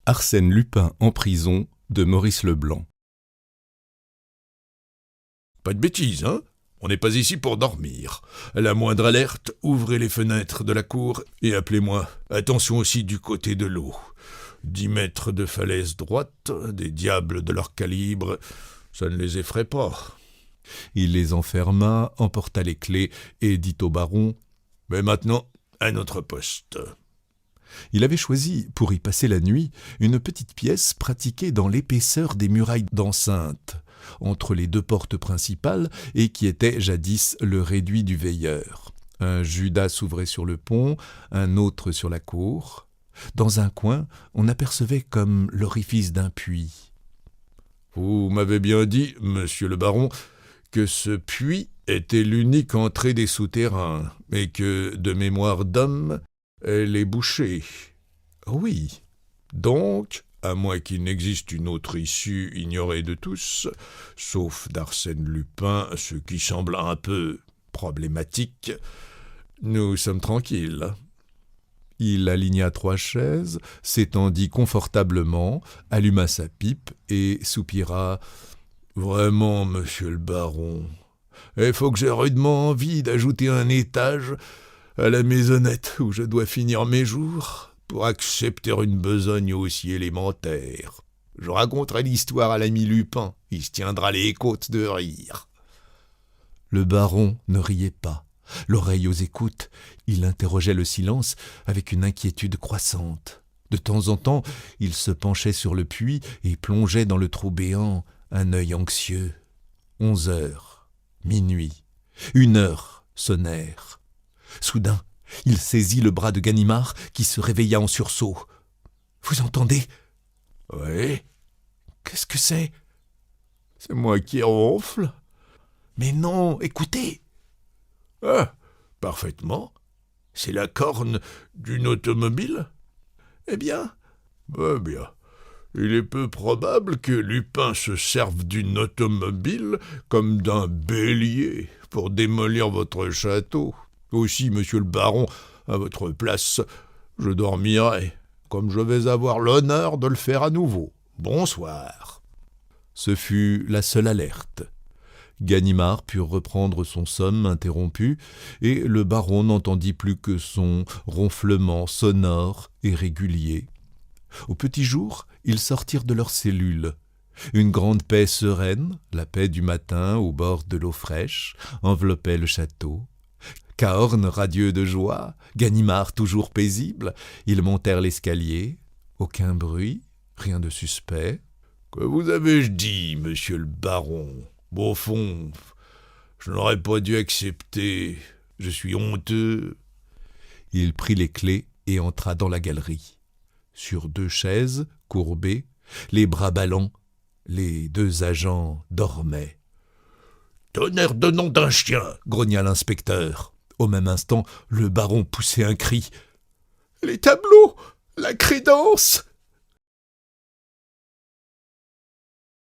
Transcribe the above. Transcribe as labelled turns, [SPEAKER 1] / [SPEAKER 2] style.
[SPEAKER 1] Arsène Lupin en prison de Maurice Leblanc.
[SPEAKER 2] Pas de bêtises, hein? On n'est pas ici pour dormir. À la moindre alerte, ouvrez les fenêtres de la cour et appelez-moi. Attention aussi du côté de l'eau. 10 mètres de falaise droite, des diables de leur calibre, ça ne les effraie pas.
[SPEAKER 1] Il les enferma, emporta les clés et dit au baron
[SPEAKER 2] « Mais maintenant, à notre poste. »
[SPEAKER 1] Il avait choisi, pour y passer la nuit, une petite pièce pratiquée dans l'épaisseur des murailles d'enceinte, entre les 2 portes principales et qui était jadis le réduit du veilleur. Un Judas s'ouvrait sur le pont, un autre sur la cour. Dans un coin, on apercevait comme l'orifice d'un puits.
[SPEAKER 2] « Vous m'avez bien dit, monsieur le baron, que ce puits était l'unique entrée des souterrains, et que, de mémoire d'homme, elle est bouchée. » »«
[SPEAKER 1] Oui. » »«
[SPEAKER 2] Donc, à moins qu'il n'existe une autre issue ignorée de tous, sauf d'Arsène Lupin, ce qui semble un peu problématique, nous sommes tranquilles. »
[SPEAKER 1] Il aligna 3 chaises, s'étendit confortablement, alluma sa pipe et soupira.
[SPEAKER 2] « Vraiment, monsieur le baron, il faut que j'ai rudement envie d'ajouter un étage à la maisonnette où je dois finir mes jours pour accepter une besogne aussi élémentaire. Je raconterai l'histoire à l'ami Lupin, il se tiendra les côtes de rire. »
[SPEAKER 1] Le baron ne riait pas. L'oreille aux écoutes, il interrogeait le silence avec une inquiétude croissante. De temps en temps, il se penchait sur le puits et plongeait dans le trou béant, un œil anxieux. 11 heures, minuit, 1 heure sonnèrent. Soudain, il saisit le bras de Ganimard qui se réveilla en sursaut. « Vous entendez ?»«
[SPEAKER 2] Oui. »«
[SPEAKER 1] Qu'est-ce que c'est ?»«
[SPEAKER 2] C'est moi qui ronfle. »«
[SPEAKER 1] Mais non, écoutez !»«
[SPEAKER 2] Ah, parfaitement. C'est la corne d'une automobile. » « Eh bien, il est peu probable que Lupin se serve d'une automobile comme d'un bélier pour démolir votre château. Aussi, monsieur le baron, à votre place, je dormirai, comme je vais avoir l'honneur de le faire à nouveau. Bonsoir. »
[SPEAKER 1] Ce fut la seule alerte. Ganimard put reprendre son somme interrompu, et le baron n'entendit plus que son ronflement sonore et régulier. Au petit jour, ils sortirent de leur cellule. Une grande paix sereine, la paix du matin au bord de l'eau fraîche, enveloppait le château. Cahorn radieux de joie, Ganimard toujours paisible, ils montèrent l'escalier. Aucun bruit, rien de suspect.
[SPEAKER 2] « Que vous avais-je dit, monsieur le baron ? Au fond, je n'aurais pas dû accepter. Je suis honteux. »
[SPEAKER 1] Il prit les clés et entra dans la galerie. Sur 2 chaises, courbées, les bras ballants, les 2 agents dormaient.
[SPEAKER 2] « Tonnerre de nom d'un chien !»
[SPEAKER 1] grogna l'inspecteur. Au même instant, le baron poussait un cri.
[SPEAKER 2] « Les tableaux ! La crédence !